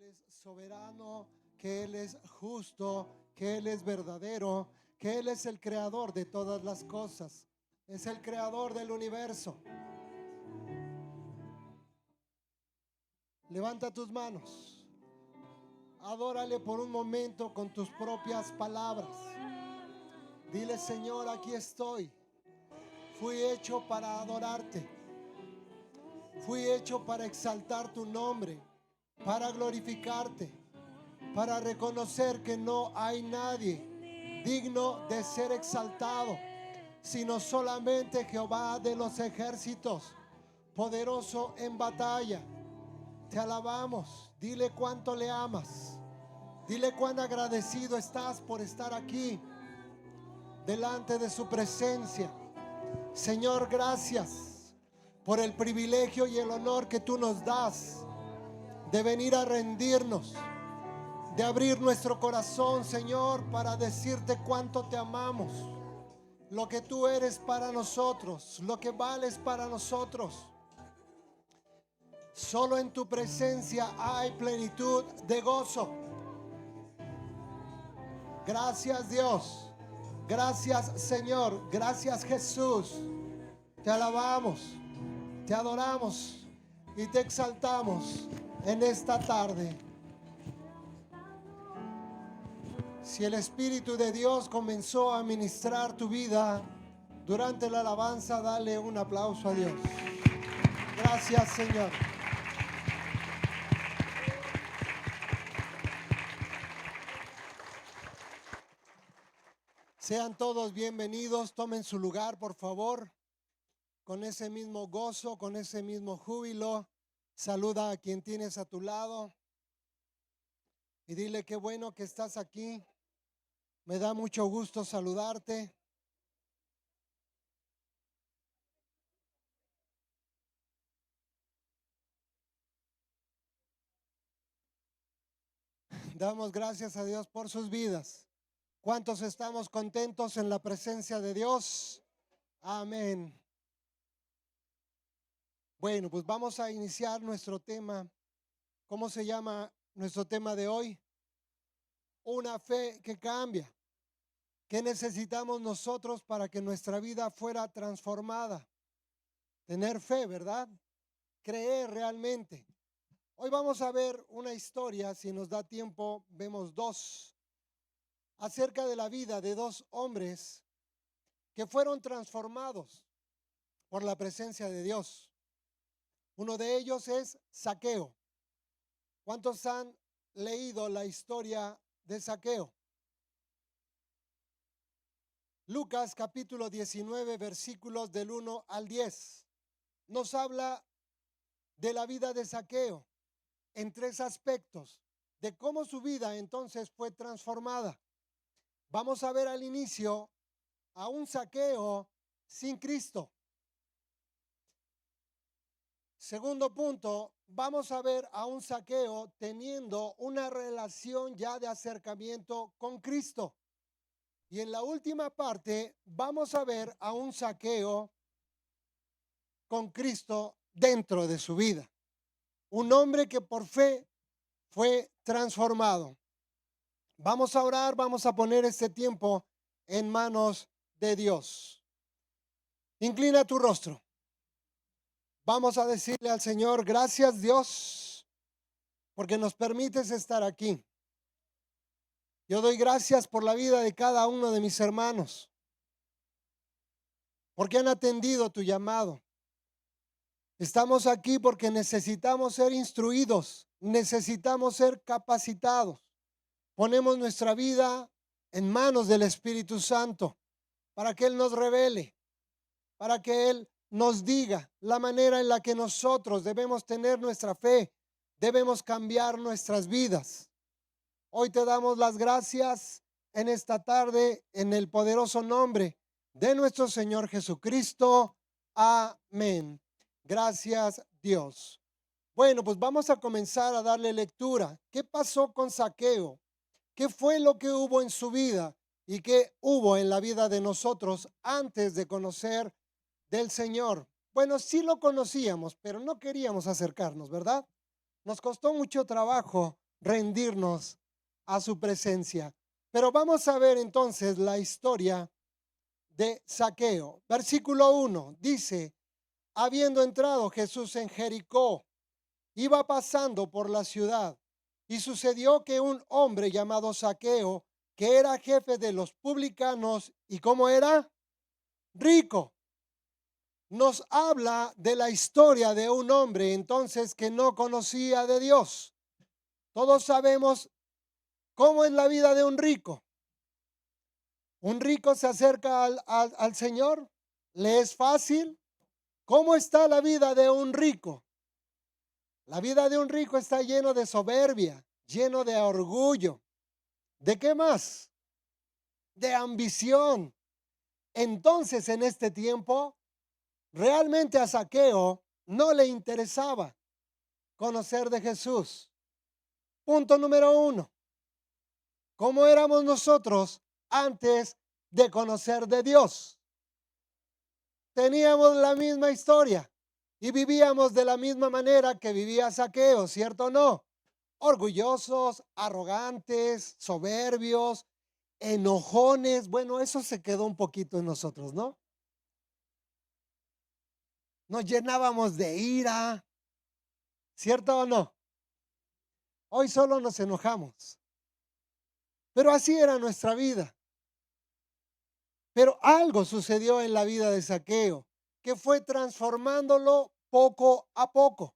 es soberano, que Él es justo, que Él es verdadero, que Él es el creador de todas las cosas, es el creador del universo. Levanta tus manos, adórale por un momento con tus propias palabras. Dile: Señor, aquí estoy. Fui hecho para adorarte. Fui hecho para exaltar tu nombre, para glorificarte, para reconocer que no hay nadie digno de ser exaltado, sino solamente Jehová de los ejércitos, poderoso en batalla. Te alabamos. Dile cuánto le amas. Dile cuán agradecido estás por estar aquí delante de su presencia. Señor, gracias por el privilegio y el honor que tú nos das de venir a rendirnos, de abrir nuestro corazón, Señor, para decirte cuánto te amamos, lo que tú eres para nosotros, lo que vales para nosotros. Solo en tu presencia hay plenitud de gozo. Gracias, Dios. Gracias, Señor. Gracias, Jesús. Te alabamos, te adoramos y te exaltamos en esta tarde. Si el Espíritu de Dios comenzó a ministrar tu vida durante la alabanza, dale un aplauso a Dios. Gracias, Señor. Sean todos bienvenidos. Tomen su lugar, por favor. Con ese mismo gozo, con ese mismo júbilo, saluda a quien tienes a tu lado y dile: qué bueno que estás aquí. Me da mucho gusto saludarte. Damos gracias a Dios por sus vidas. ¿Cuántos estamos contentos en la presencia de Dios? Amén. Bueno, pues vamos a iniciar nuestro tema. ¿Cómo se llama nuestro tema de hoy? Una fe que cambia. ¿Qué necesitamos nosotros para que nuestra vida fuera transformada? Tener fe, ¿verdad? Creer realmente. Hoy vamos a ver una historia, si nos da tiempo, vemos dos, acerca de la vida de dos hombres que fueron transformados por la presencia de Dios. Uno de ellos es Zaqueo. ¿Cuántos han leído la historia de Zaqueo? Lucas capítulo 19, versículos del 1 al 10. Nos habla de la vida de Zaqueo en tres aspectos, de cómo su vida entonces fue transformada. Vamos a ver al inicio a un Zaqueo sin Cristo. Segundo punto, vamos a ver a un Zaqueo teniendo una relación ya de acercamiento con Cristo. Y en la última parte vamos a ver a un Zaqueo con Cristo dentro de su vida. Un hombre que por fe fue transformado. Vamos a orar, vamos a poner este tiempo en manos de Dios. Inclina tu rostro. Vamos a decirle al Señor: gracias, Dios, porque nos permites estar aquí. Yo doy gracias por la vida de cada uno de mis hermanos, porque han atendido tu llamado. Estamos aquí porque necesitamos ser instruidos, necesitamos ser capacitados. Ponemos nuestra vida en manos del Espíritu Santo para que Él nos revele, para que Él nos diga la manera en la que nosotros debemos tener nuestra fe, debemos cambiar nuestras vidas. Hoy te damos las gracias en esta tarde en el poderoso nombre de nuestro Señor Jesucristo. Amén. Gracias, Dios. Bueno, pues vamos a comenzar a darle lectura. ¿Qué pasó con Zaqueo? ¿Qué fue lo que hubo en su vida y qué hubo en la vida de nosotros antes de conocer del Señor? Bueno, sí lo conocíamos, pero no queríamos acercarnos, ¿verdad? Nos costó mucho trabajo rendirnos a su presencia. Pero vamos a ver entonces la historia de Zaqueo. Versículo 1 dice: habiendo entrado Jesús en Jericó, iba pasando por la ciudad, y sucedió que un hombre llamado Zaqueo, que era jefe de los publicanos, y ¿cómo era? Rico. Nos habla de la historia de un hombre entonces que no conocía de Dios. Todos sabemos cómo es la vida de un rico. Un rico se acerca al Señor, le es fácil. ¿Cómo está la vida de un rico? La vida de un rico está lleno de soberbia, lleno de orgullo. ¿De qué más? De ambición. Entonces, en este tiempo, realmente a Zaqueo no le interesaba conocer de Jesús. Punto número 1. ¿Cómo éramos nosotros antes de conocer de Dios? Teníamos la misma historia y vivíamos de la misma manera que vivía Zaqueo, ¿cierto o no? Orgullosos, arrogantes, soberbios, enojones. Bueno, eso se quedó un poquito en nosotros, ¿no? Nos llenábamos de ira, ¿cierto o no? Hoy solo nos enojamos. Pero así era nuestra vida. Pero algo sucedió en la vida de Zaqueo que fue transformándolo poco a poco.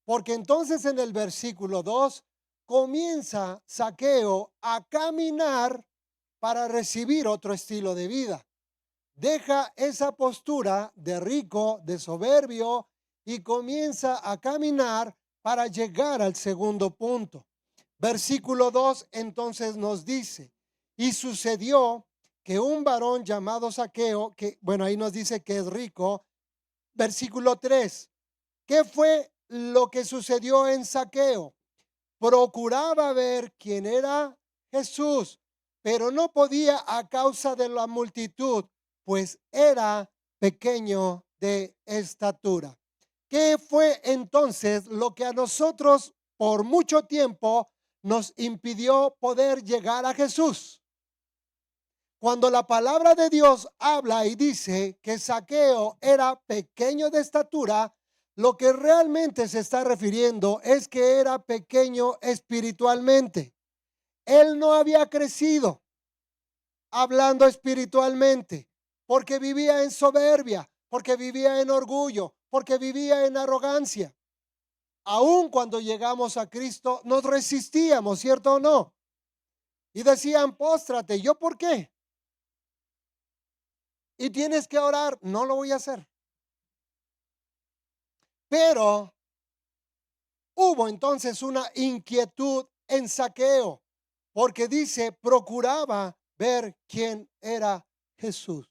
Porque entonces en el versículo 2 comienza Zaqueo a caminar para recibir otro estilo de vida. Deja esa postura de rico, de soberbio, y comienza a caminar para llegar al segundo punto. Versículo 2 entonces nos dice: y sucedió que un varón llamado Zaqueo, que bueno, ahí nos dice que es rico. Versículo 3, ¿qué fue lo que sucedió en Zaqueo? Procuraba ver quién era Jesús, pero no podía a causa de la multitud, pues era pequeño de estatura. ¿Qué fue entonces lo que a nosotros por mucho tiempo nos impidió poder llegar a Jesús? Cuando la palabra de Dios habla y dice que Zaqueo era pequeño de estatura, lo que realmente se está refiriendo es que era pequeño espiritualmente. Él no había crecido hablando espiritualmente porque vivía en soberbia, porque vivía en orgullo, porque vivía en arrogancia. Aun cuando llegamos a Cristo nos resistíamos, ¿cierto o no? Y decían: póstrate. ¿Yo por qué? Y tienes que orar. No lo voy a hacer. Pero hubo entonces una inquietud en Zaqueo, porque dice: procuraba ver quién era Jesús.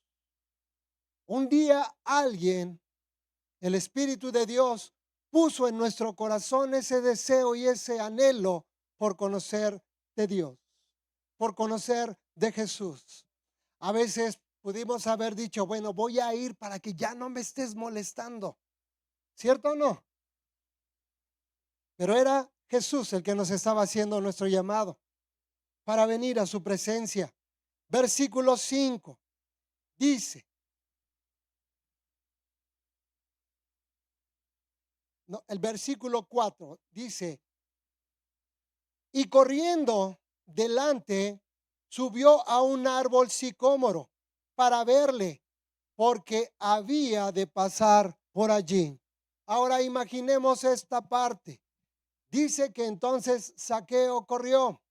Un día alguien, el Espíritu de Dios, puso en nuestro corazón ese deseo y ese anhelo por conocer de Dios, por conocer de Jesús. A veces pudimos haber dicho: bueno, voy a ir para que ya no me estés molestando, ¿cierto o no? Pero era Jesús el que nos estaba haciendo nuestro llamado para venir a su presencia. Versículo 5 dice, no, el versículo 4 dice: y corriendo delante subió a un árbol sicómoro para verle, porque había de pasar por allí. Ahora imaginemos esta parte. Dice que entonces Zaqueo corrió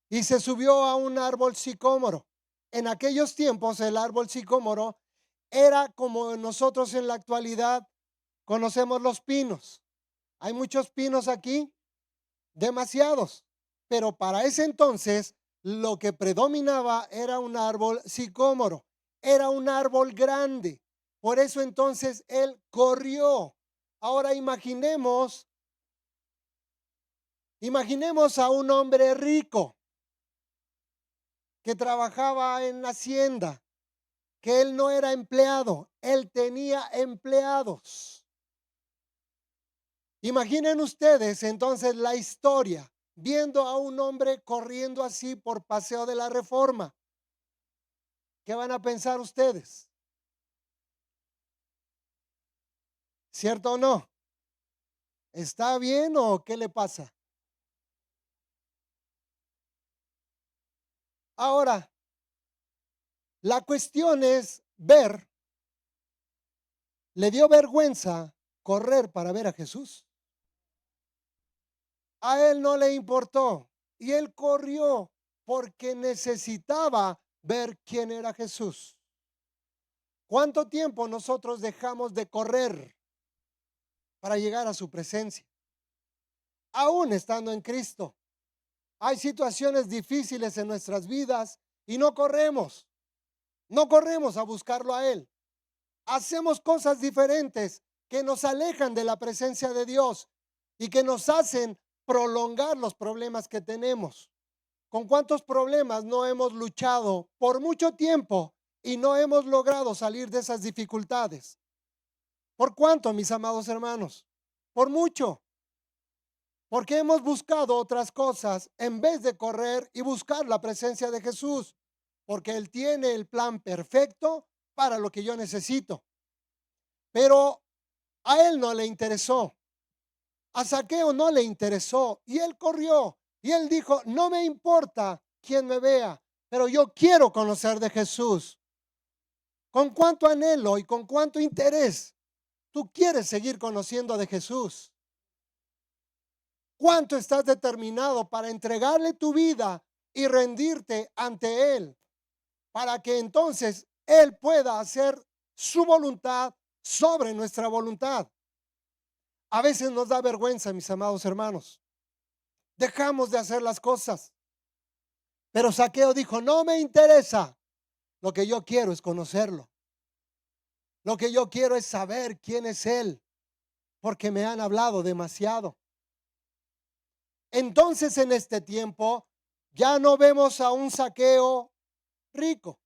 y se subió a un árbol sicómoro. En aquellos tiempos el árbol sicómoro era como nosotros en la actualidad conocemos los pinos. Hay muchos pinos aquí, demasiados, pero para ese entonces lo que predominaba era un árbol sicómoro, era un árbol grande. Por eso entonces él corrió. Ahora imaginemos a un hombre rico que trabajaba en la hacienda, que él no era empleado, él tenía empleados. Imaginen ustedes entonces la historia, viendo a un hombre corriendo así por Paseo de la Reforma. ¿Qué van a pensar ustedes? ¿Cierto o no? ¿Está bien o qué le pasa? Ahora, la cuestión es ver, ¿le dio vergüenza correr para ver a Jesús? A él no le importó y él corrió porque necesitaba ver quién era Jesús. ¿Cuánto tiempo nosotros dejamos de correr para llegar a su presencia? Aún estando en Cristo. Hay situaciones difíciles en nuestras vidas y no corremos. No corremos a buscarlo a Él. Hacemos cosas diferentes que nos alejan de la presencia de Dios y que nos hacen prolongar los problemas que tenemos. ¿Con cuántos problemas no hemos luchado por mucho tiempo y no hemos logrado salir de esas dificultades? ¿Por cuánto, mis amados hermanos? Por mucho. Porque hemos buscado otras cosas en vez de correr y buscar la presencia de Jesús. Porque Él tiene el plan perfecto para lo que yo necesito. Pero a Él no le interesó. A Zaqueo no le interesó. Y Él corrió. Y Él dijo, no me importa quién me vea, pero yo quiero conocer de Jesús. ¿Con cuánto anhelo y con cuánto interés tú quieres seguir conociendo de Jesús? ¿Cuánto estás determinado para entregarle tu vida y rendirte ante Él? Para que entonces Él pueda hacer su voluntad sobre nuestra voluntad. A veces nos da vergüenza, mis amados hermanos. Dejamos de hacer las cosas. Pero Zaqueo dijo, no me interesa. Lo que yo quiero es conocerlo. Lo que yo quiero es saber quién es Él. Porque me han hablado demasiado. Entonces en este tiempo ya no vemos a un Zaqueo rico,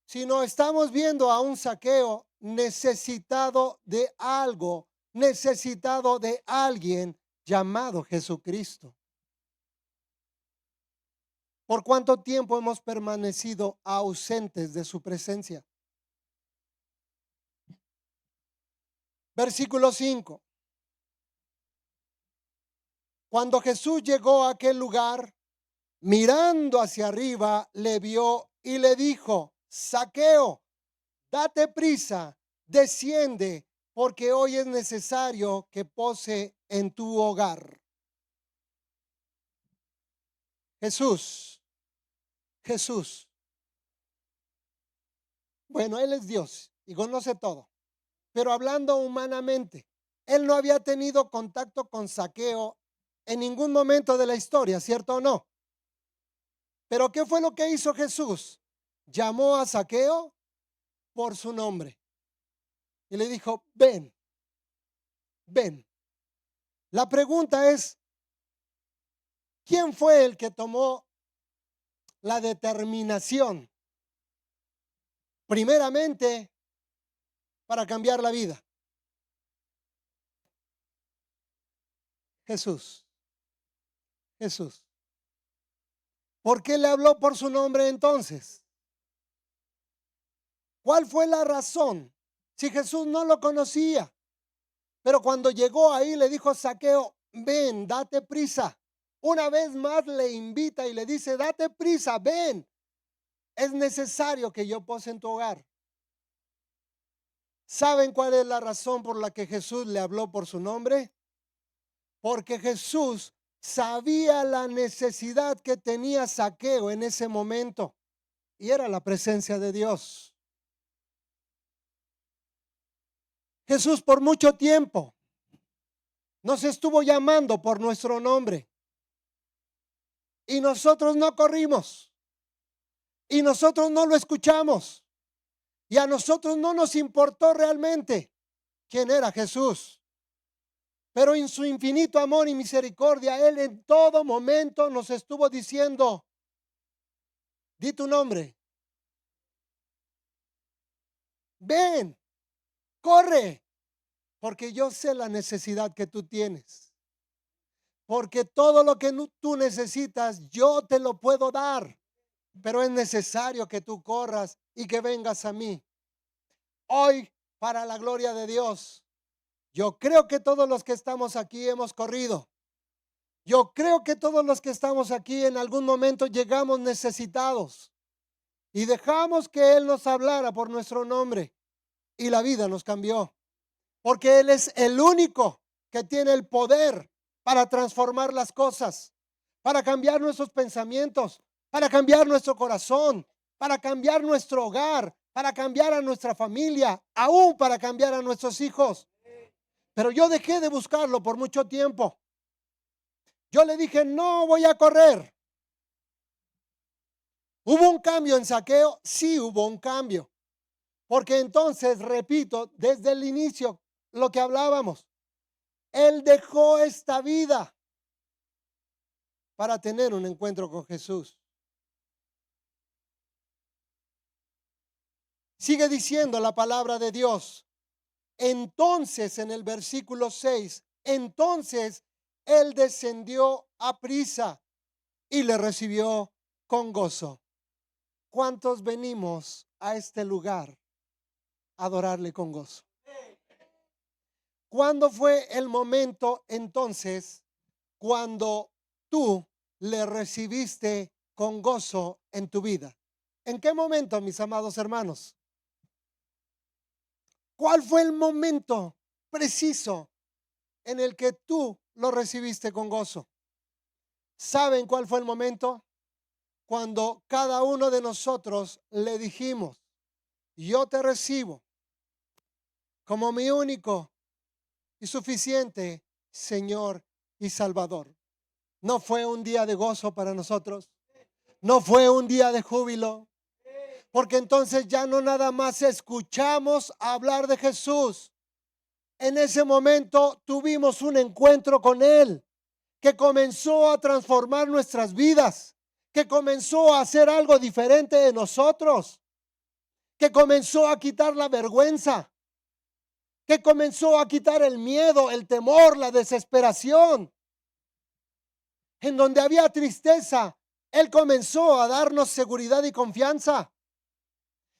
sino estamos viendo a un Zaqueo necesitado de algo, necesitado de alguien llamado Jesucristo. ¿Por cuánto tiempo hemos permanecido ausentes de su presencia? Versículo 5. Cuando Jesús llegó a aquel lugar, mirando hacia arriba, le vio y le dijo, Zaqueo, date prisa, desciende, porque hoy es necesario que pose en tu hogar. Jesús, Jesús. Bueno, Él es Dios y conoce todo, pero hablando humanamente, Él no había tenido contacto con Zaqueo en ningún momento de la historia, ¿cierto o no? Pero ¿qué fue lo que hizo Jesús? Llamó a Zaqueo por su nombre y le dijo, ven, ven. La pregunta es, ¿quién fue el que tomó la determinación primeramente para cambiar la vida? Jesús, Jesús. ¿Por qué le habló por su nombre entonces? ¿Cuál fue la razón? Si Jesús no lo conocía, pero cuando llegó ahí le dijo a Zaqueo, ven, date prisa. Una vez más le invita y le dice, date prisa, ven. Es necesario que yo pose en tu hogar. ¿Saben cuál es la razón por la que Jesús le habló por su nombre? Porque Jesús sabía la necesidad que tenía Zaqueo en ese momento y era la presencia de Dios. Jesús por mucho tiempo nos estuvo llamando por nuestro nombre y nosotros no corrimos y nosotros no lo escuchamos y a nosotros no nos importó realmente quién era Jesús. Pero en su infinito amor y misericordia, Él en todo momento nos estuvo diciendo, di tu nombre, ven, corre, Porque yo sé la necesidad que tú tienes. Porque todo lo que tú necesitas, yo te lo puedo dar. Pero es necesario que tú corras y que vengas a mí. Hoy, para la gloria de Dios, yo creo que todos los que estamos aquí hemos corrido. Yo creo que todos los que estamos aquí en algún momento llegamos necesitados y dejamos que Él nos hablara por nuestro nombre y la vida nos cambió. Porque Él es el único que tiene el poder para transformar las cosas, para cambiar nuestros pensamientos, para cambiar nuestro corazón, para cambiar nuestro hogar, para cambiar a nuestra familia, aún para cambiar a nuestros hijos. Pero yo dejé de buscarlo por mucho tiempo. Yo le dije, no voy a correr. ¿Hubo un cambio en Zaqueo? Sí, hubo un cambio. Porque entonces, repito, desde el inicio, lo que hablábamos, él dejó esta vida para tener un encuentro con Jesús. Sigue diciendo la palabra de Dios. Entonces, en el versículo 6, entonces él descendió a prisa y le recibió con gozo. ¿Cuántos venimos a este lugar a adorarle con gozo? ¿Cuándo fue el momento entonces cuando tú le recibiste con gozo en tu vida? ¿En qué momento, mis amados hermanos? ¿Cuál fue el momento preciso en el que tú lo recibiste con gozo? ¿Saben cuál fue el momento? Cuando cada uno de nosotros le dijimos, yo te recibo como mi único y suficiente Señor y Salvador. ¿No fue un día de gozo para nosotros? ¿No fue un día de júbilo? Porque entonces ya no nada más escuchamos hablar de Jesús. En ese momento tuvimos un encuentro con Él que comenzó a transformar nuestras vidas, que comenzó a hacer algo diferente de nosotros, que comenzó a quitar la vergüenza, que comenzó a quitar el miedo, el temor, la desesperación. En donde había tristeza, Él comenzó a darnos seguridad y confianza.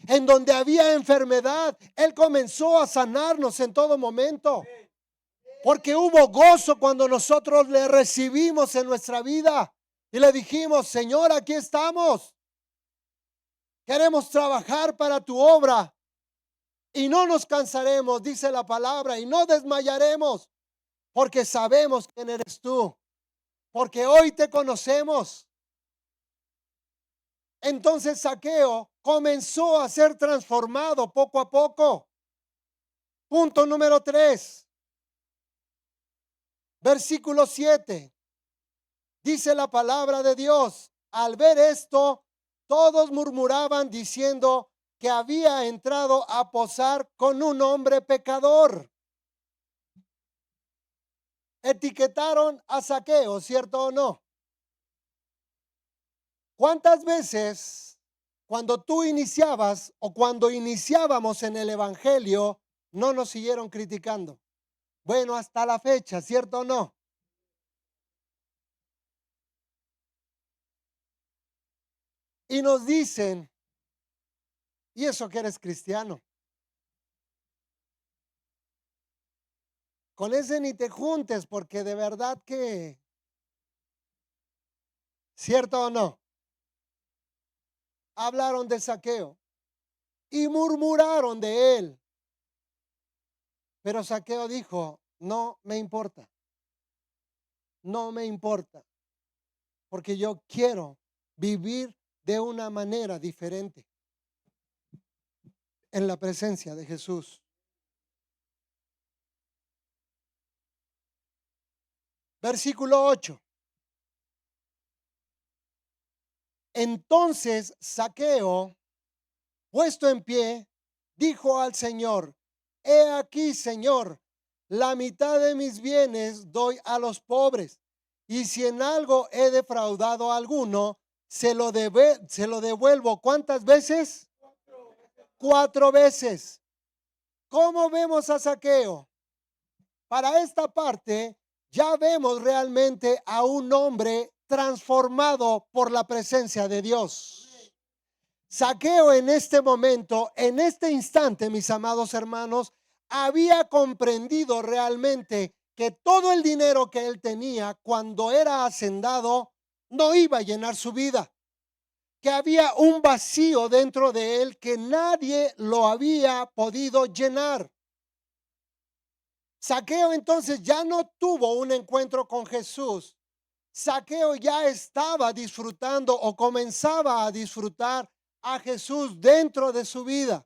En donde había enfermedad, Él comenzó a sanarnos en todo momento. Porque hubo gozo cuando nosotros le recibimos en nuestra vida y le dijimos, Señor, aquí estamos. Queremos trabajar para tu obra y no nos cansaremos, dice la palabra, y no desmayaremos, porque sabemos quién eres tú, porque hoy te conocemos. Entonces Zaqueo comenzó a ser transformado poco a poco. Punto número 3. Versículo 7. Dice la palabra de Dios. Al ver esto, todos murmuraban diciendo que había entrado a posar con un hombre pecador. Etiquetaron a Zaqueo, ¿cierto o no? ¿Cuántas veces cuando tú iniciabas o cuando iniciábamos en el evangelio no nos siguieron criticando? Bueno, hasta la fecha, ¿cierto o no? Y nos dicen, ¿y eso que eres cristiano? Con ese ni te juntes porque de verdad que, ¿cierto o no? Hablaron de Zaqueo y murmuraron de él. Pero Zaqueo dijo, no me importa, no me importa, porque yo quiero vivir de una manera diferente en la presencia de Jesús. Versículo 8. Entonces Zaqueo, puesto en pie, dijo al Señor, he aquí, Señor, la mitad de mis bienes doy a los pobres, y si en algo he defraudado a alguno, se lo devuelvo. ¿Cuántas veces? 4 veces. ¿Cómo vemos a Zaqueo? para esta parte ya vemos realmente a un hombre transformado por la presencia de Dios. Zaqueo en este momento, en este instante, mis amados hermanos, había comprendido realmente que todo el dinero que él tenía cuando era hacendado no iba a llenar su vida, que había un vacío dentro de él que nadie lo había podido llenar. Zaqueo entonces ya no tuvo un encuentro con Jesús. Zaqueo ya estaba disfrutando o comenzaba a disfrutar a Jesús dentro de su vida.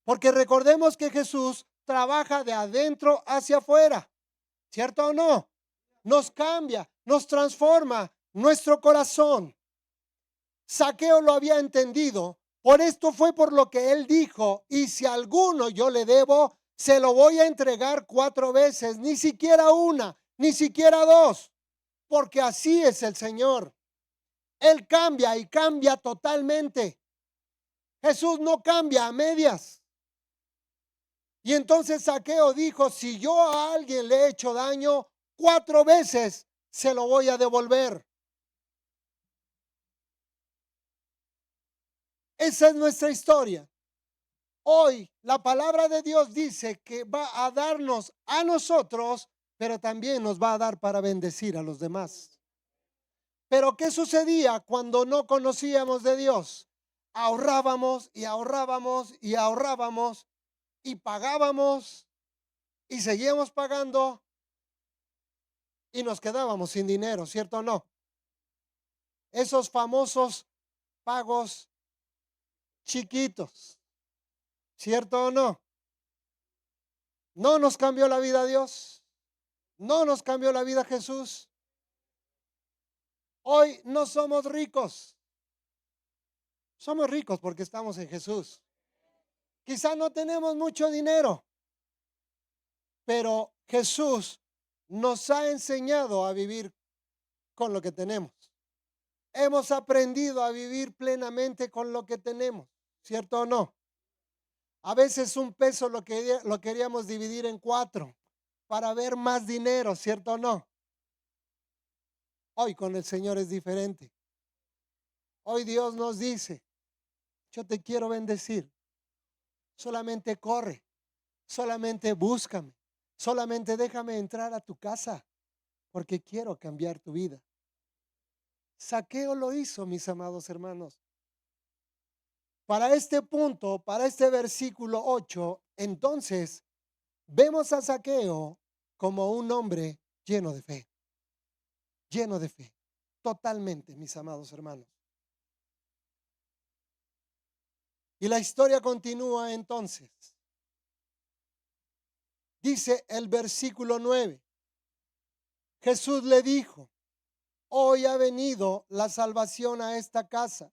Porque recordemos que Jesús trabaja de adentro hacia afuera, ¿cierto o no? Nos cambia, nos transforma nuestro corazón. Zaqueo lo había entendido. Por esto fue por lo que él dijo: y si a alguno yo le debo, se lo voy a entregar 4 veces, ni siquiera una, ni siquiera 2, porque así es el Señor. Él cambia y cambia totalmente. Jesús no cambia a medias. Y entonces Zaqueo dijo: si yo a alguien le he hecho daño, 4 veces se lo voy a devolver. Esa es nuestra historia. Hoy la palabra de Dios dice que va a darnos a nosotros, pero también nos va a dar para bendecir a los demás. Pero ¿qué sucedía cuando no conocíamos de Dios? Ahorrábamos y ahorrábamos y ahorrábamos y pagábamos y seguíamos pagando y nos quedábamos sin dinero, ¿cierto o no? Esos famosos pagos chiquitos, ¿cierto o no? No nos cambió la vida Dios, no nos cambió la vida Jesús. Hoy no somos ricos, somos ricos porque estamos en Jesús. Quizá no tenemos mucho dinero, pero Jesús nos ha enseñado a vivir con lo que tenemos. Hemos aprendido a vivir plenamente con lo que tenemos, ¿cierto o no? A veces un peso lo queríamos dividir en 4 para ver más dinero, ¿cierto o no? Hoy con el Señor es diferente. Hoy Dios nos dice: yo te quiero bendecir. Solamente corre, solamente búscame, solamente déjame entrar a tu casa, porque quiero cambiar tu vida. Zaqueo lo hizo, mis amados hermanos. Para este punto, para este versículo 8, entonces vemos a Zaqueo como un hombre lleno de fe, totalmente, mis amados hermanos. Y la historia continúa entonces. Dice el versículo 9, Jesús le dijo: hoy ha venido la salvación a esta casa,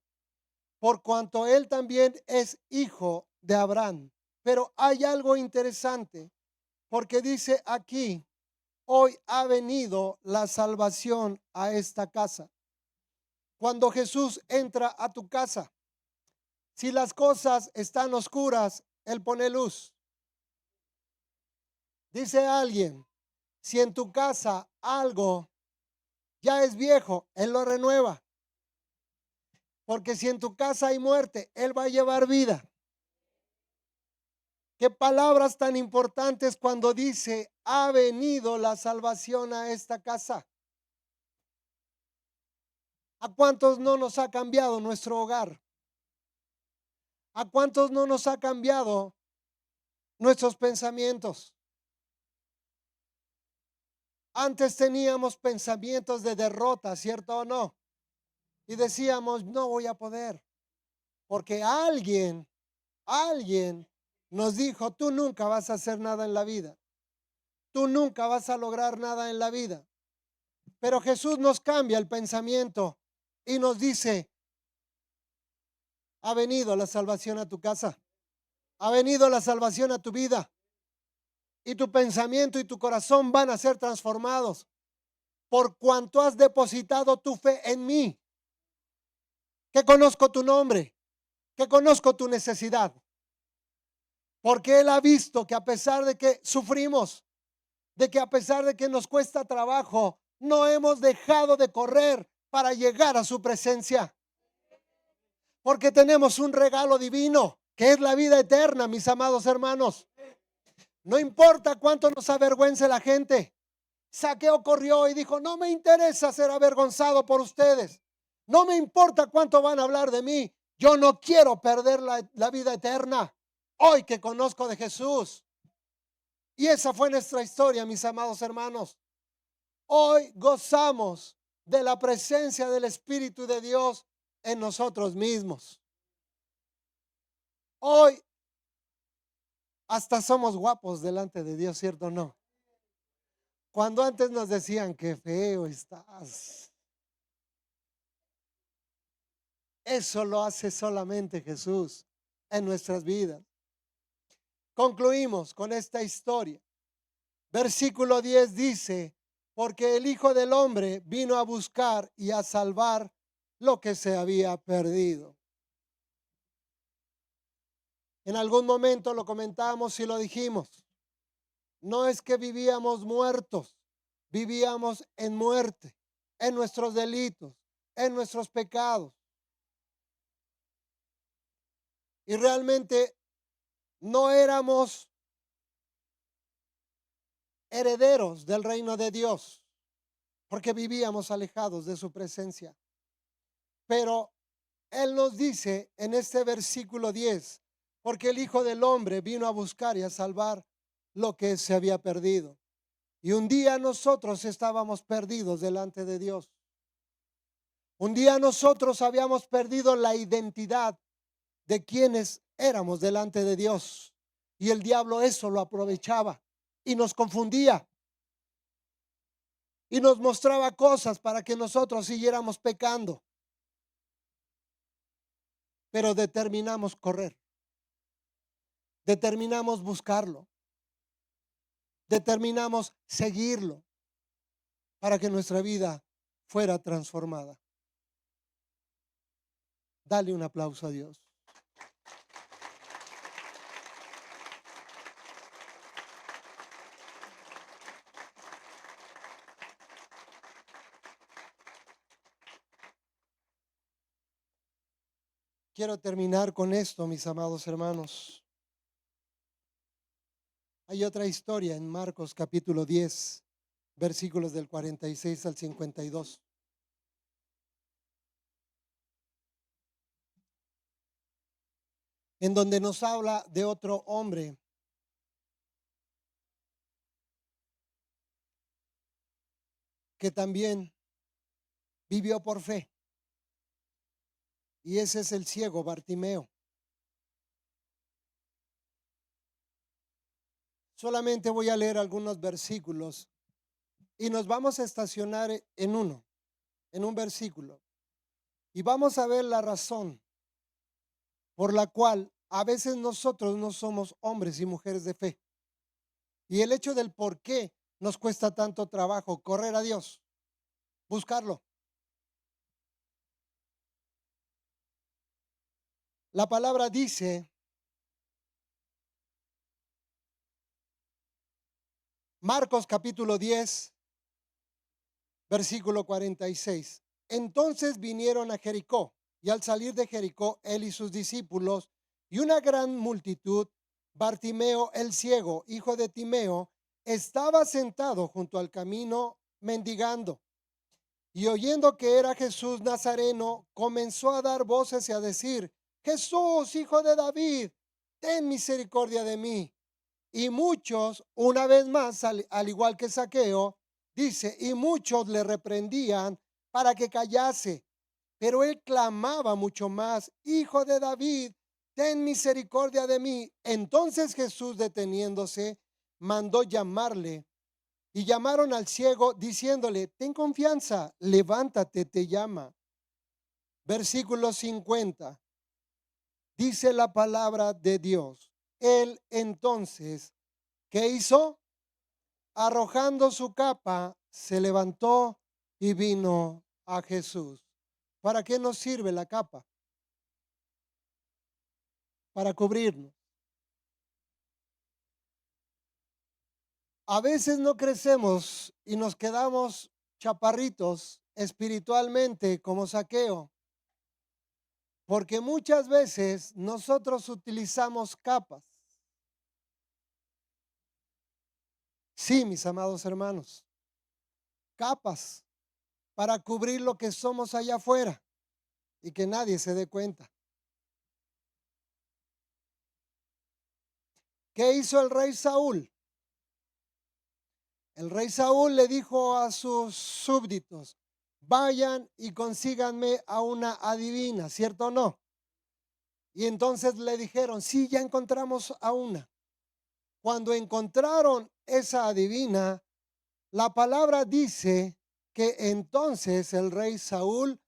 por cuanto él también es hijo de Abraham. Pero hay algo interesante, porque dice aquí: hoy ha venido la salvación a esta casa. Cuando Jesús entra a tu casa, si las cosas están oscuras, Él pone luz. Dice alguien: si en tu casa algo ya es viejo, Él lo renueva. Porque si en tu casa hay muerte, Él va a llevar vida. Qué palabras tan importantes cuando dice: ha venido la salvación a esta casa. ¿A cuántos no nos ha cambiado nuestro hogar? ¿A cuántos no nos ha cambiado nuestros pensamientos? Antes teníamos pensamientos de derrota, ¿cierto o no? Y decíamos: no voy a poder, porque alguien nos dijo: tú nunca vas a hacer nada en la vida, tú nunca vas a lograr nada en la vida. Pero Jesús nos cambia el pensamiento y nos dice: ha venido la salvación a tu casa, ha venido la salvación a tu vida, y tu pensamiento y tu corazón van a ser transformados por cuanto has depositado tu fe en mí, que conozco tu nombre, que conozco tu necesidad. Porque Él ha visto que a pesar de que sufrimos, de que a pesar de que nos cuesta trabajo, no hemos dejado de correr para llegar a su presencia. Porque tenemos un regalo divino, que es la vida eterna, mis amados hermanos. No importa cuánto nos avergüence la gente. Zaqueo corrió y dijo, no me interesa ser avergonzado por ustedes. No me importa cuánto van a hablar de mí. Yo no quiero perder la vida eterna. Hoy que conozco de Jesús. Y esa fue nuestra historia, mis amados hermanos. Hoy gozamos de la presencia del Espíritu de Dios en nosotros mismos. Hoy hasta somos guapos delante de Dios, ¿cierto o no? Cuando antes nos decían que feo estás. Eso lo hace solamente Jesús en nuestras vidas. Concluimos con esta historia. Versículo 10 dice, porque el Hijo del Hombre vino a buscar y a salvar lo que se había perdido. En algún momento lo comentamos y lo dijimos. No es que vivíamos muertos, vivíamos en muerte, en nuestros delitos, en nuestros pecados. Y realmente no éramos herederos del reino de Dios, porque vivíamos alejados de su presencia. Pero Él nos dice en este versículo 10, porque el Hijo del Hombre vino a buscar y a salvar lo que se había perdido. Y un día nosotros estábamos perdidos delante de Dios. Un día nosotros habíamos perdido la identidad de quienes éramos delante de Dios. Y el diablo eso lo aprovechaba y nos confundía. Y nos mostraba cosas para que nosotros siguiéramos pecando. Pero determinamos correr. Determinamos buscarlo. Determinamos seguirlo para que nuestra vida fuera transformada. Dale un aplauso a Dios. Quiero terminar con esto, mis amados hermanos. Hay otra historia en Marcos capítulo 10, versículos del 46 al 52. En donde nos habla de otro hombre que también vivió por fe. Y ese es el ciego Bartimeo. Solamente voy a leer algunos versículos y nos vamos a estacionar en un versículo. Y vamos a ver la razón por la cual a veces nosotros no somos hombres y mujeres de fe. Y el hecho del por qué nos cuesta tanto trabajo correr a Dios, buscarlo. La palabra dice, Marcos capítulo 10, versículo 46. Entonces vinieron a Jericó, y al salir de Jericó, él y sus discípulos, y una gran multitud, Bartimeo el ciego, hijo de Timeo, estaba sentado junto al camino mendigando. Y oyendo que era Jesús Nazareno, comenzó a dar voces y a decir, Jesús, hijo de David, ten misericordia de mí. Y muchos, una vez más, al igual que Zaqueo, dice, y muchos le reprendían para que callase. Pero él clamaba mucho más, Hijo de David, ten misericordia de mí. Entonces Jesús, deteniéndose, mandó llamarle. Y llamaron al ciego diciéndole, ten confianza, levántate, te llama. Versículo 50. Dice la palabra de Dios. Él entonces, ¿qué hizo? Arrojando su capa, se levantó y vino a Jesús. ¿Para qué nos sirve la capa? Para cubrirnos. A veces no crecemos y nos quedamos chaparritos espiritualmente como Zaqueo, porque muchas veces nosotros utilizamos capas. Sí, mis amados hermanos, capas para cubrir lo que somos allá afuera y que nadie se dé cuenta. ¿Qué hizo el rey Saúl? El rey Saúl le dijo a sus súbditos: vayan y consíganme a una adivina, ¿cierto o no? Y entonces le dijeron: sí, ya encontramos a una. Cuando encontraron esa adivina, la palabra dice que entonces el rey Saúl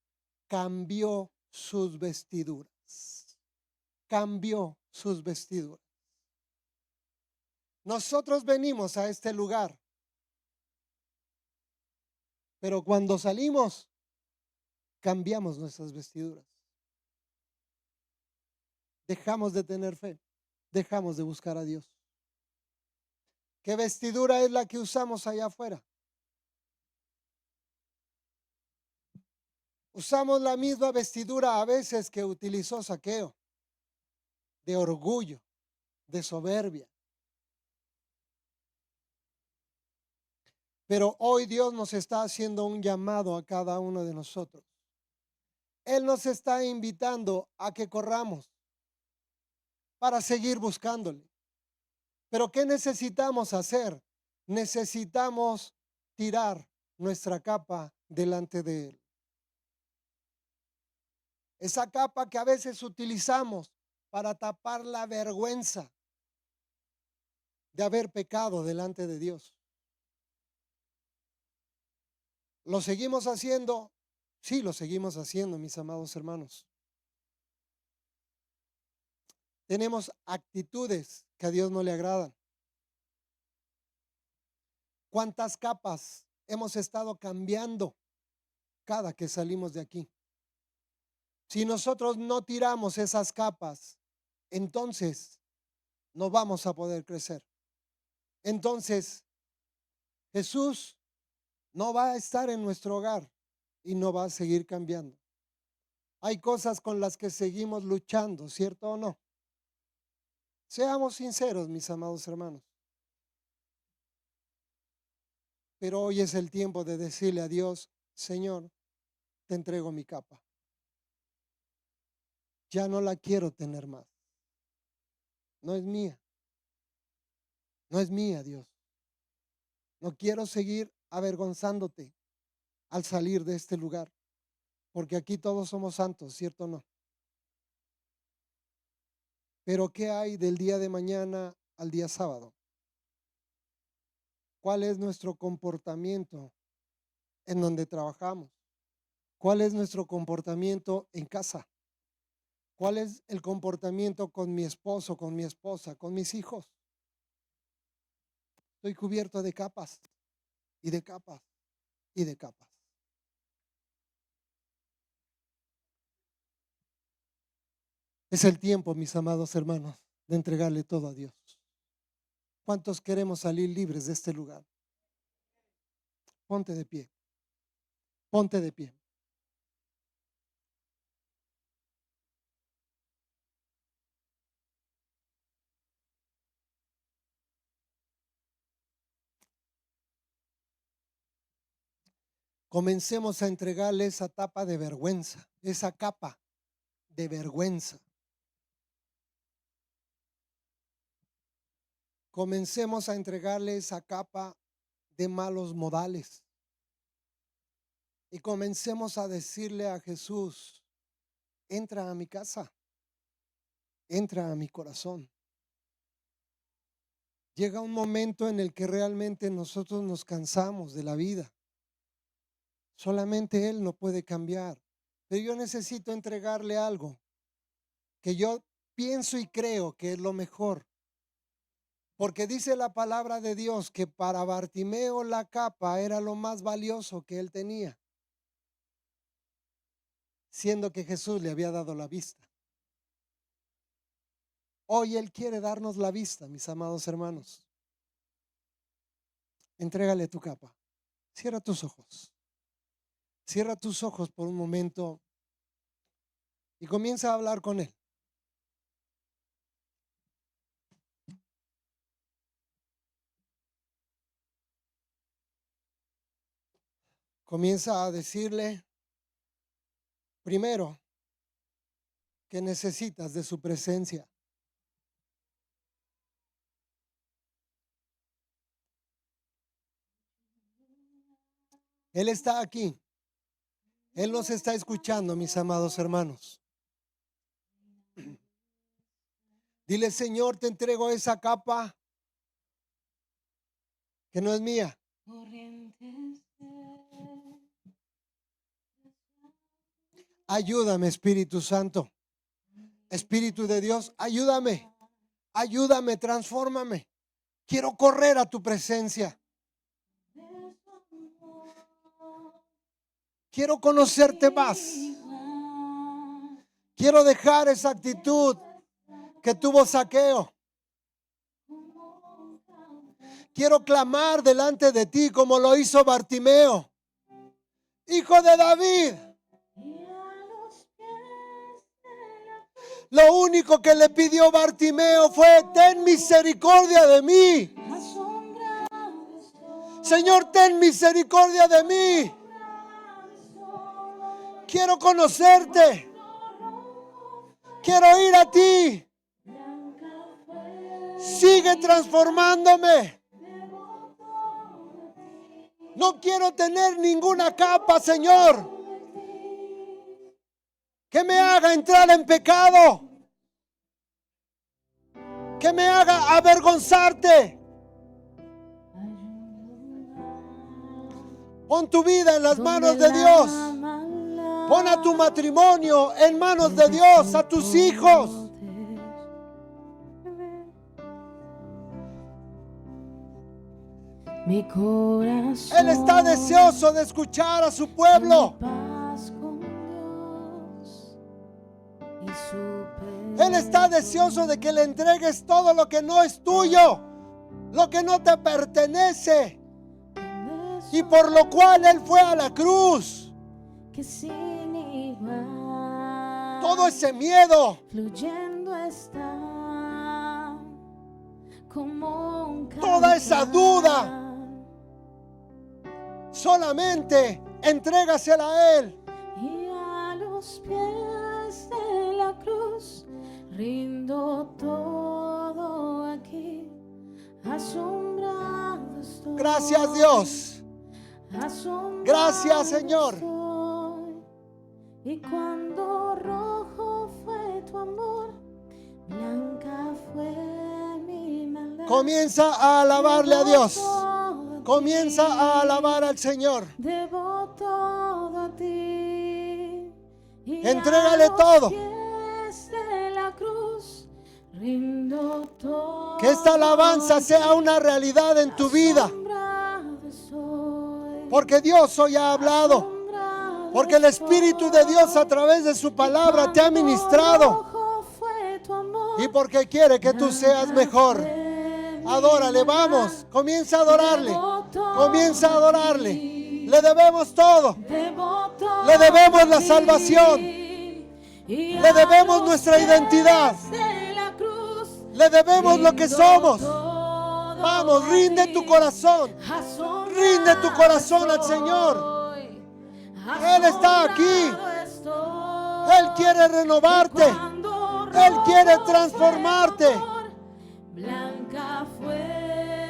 cambió sus vestiduras. Cambió sus vestiduras. Nosotros venimos a este lugar, pero cuando salimos, cambiamos nuestras vestiduras. Dejamos de tener fe, dejamos de buscar a Dios. ¿Qué vestidura es la que usamos allá afuera? Usamos la misma vestidura a veces que utilizó Zaqueo, de orgullo, de soberbia. Pero hoy Dios nos está haciendo un llamado a cada uno de nosotros. Él nos está invitando a que corramos para seguir buscándole. Pero ¿qué necesitamos hacer? Necesitamos tirar nuestra capa delante de Él. Esa capa que a veces utilizamos para tapar la vergüenza de haber pecado delante de Dios. ¿Lo seguimos haciendo? Sí, lo seguimos haciendo, mis amados hermanos. Tenemos actitudes que a Dios no le agradan. ¿Cuántas capas hemos estado cambiando cada que salimos de aquí? Si nosotros no tiramos esas capas, entonces no vamos a poder crecer. Entonces Jesús no va a estar en nuestro hogar y no va a seguir cambiando. Hay cosas con las que seguimos luchando, ¿cierto o no? Seamos sinceros, mis amados hermanos. Pero hoy es el tiempo de decirle a Dios: Señor, te entrego mi capa. Ya no la quiero tener más. No es mía. No es mía, Dios. No quiero seguir avergonzándote al salir de este lugar, porque aquí todos somos santos, ¿cierto o no? Pero ¿qué hay del día de mañana al día sábado? ¿Cuál es nuestro comportamiento en donde trabajamos? ¿Cuál es nuestro comportamiento en casa? ¿Cuál es el comportamiento con mi esposo, con mi esposa, con mis hijos? Estoy cubierto de capas y de capas y de capas. Es el tiempo, mis amados hermanos, de entregarle todo a Dios. ¿Cuántos queremos salir libres de este lugar? Ponte de pie. Ponte de pie. Comencemos a entregarle esa tapa de vergüenza, esa capa de vergüenza. Comencemos a entregarle esa capa de malos modales. Y comencemos a decirle a Jesús: entra a mi casa, entra a mi corazón. Llega un momento en el que realmente nosotros nos cansamos de la vida. Solamente Él no puede cambiar. Pero yo necesito entregarle algo que yo pienso y creo que es lo mejor. Porque dice la palabra de Dios que para Bartimeo la capa era lo más valioso que él tenía, siendo que Jesús le había dado la vista. Hoy Él quiere darnos la vista, mis amados hermanos. Entrégale tu capa. Cierra tus ojos. Cierra tus ojos por un momento y comienza a hablar con Él. Comienza a decirle primero que necesitas de su presencia. Él está aquí. Él nos está escuchando, mis amados hermanos. Dile, Señor, te entrego esa capa que no es mía. Ayúdame, Espíritu Santo. Espíritu de Dios, ayúdame. Ayúdame, transfórmame. Quiero correr a tu presencia. Quiero conocerte más. Quiero dejar esa actitud que tuvo Zaqueo. Quiero clamar delante de ti como lo hizo Bartimeo, hijo de David. Lo único que le pidió Bartimeo fue: ten misericordia de mí. Señor, ten misericordia de mí. Quiero conocerte. Quiero ir a ti. Sigue transformándome. No quiero tener ninguna capa, Señor, que me haga entrar en pecado, que me haga avergonzarte. Pon tu vida en las manos de Dios. Pon a tu matrimonio en manos de Dios, a tus hijos. Mi corazón, Él está deseoso de escuchar a su pueblo. Él está deseoso de que le entregues todo lo que no es tuyo, lo que no te pertenece, y por lo cual Él fue a la cruz. Todo ese miedo, fluyendo está como un toda esa cantar. duda, solamente entrégasela a Él. Y a los pies de la cruz rindo todo aquí. Asombrado estoy. Gracias, Dios. Asombrado Gracias, Señor. estoy. Y cuando rojo fue tu amor, blanca fue mi maldad. Comienza a alabarle a Dios. Comienza a alabar al Señor. Debo todo a ti. Y Entrégale a los todo. pies de la cruz rindo todo. Que esta alabanza sea una realidad en tu vida. Asombrado estoy. Porque Dios hoy ha hablado. Asombrado Porque el Espíritu de Dios a través de su palabra te ha ministrado. rojo fue tu amor, Y porque quiere que tú seas mejor. Adórale, vamos. Comienza a adorarle. Comienza a adorarle. Le debemos todo. Le debemos la salvación. Le debemos nuestra identidad. Le debemos lo que somos. Vamos, rinde tu corazón. Rinde tu corazón al Señor. Él está aquí. Él quiere renovarte. Él quiere transformarte.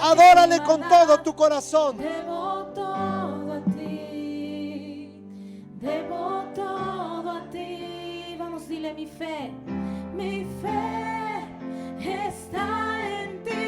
Adórale con todo tu corazón. Debo todo a ti. Debo todo a ti. Vamos, dile: mi fe está en ti.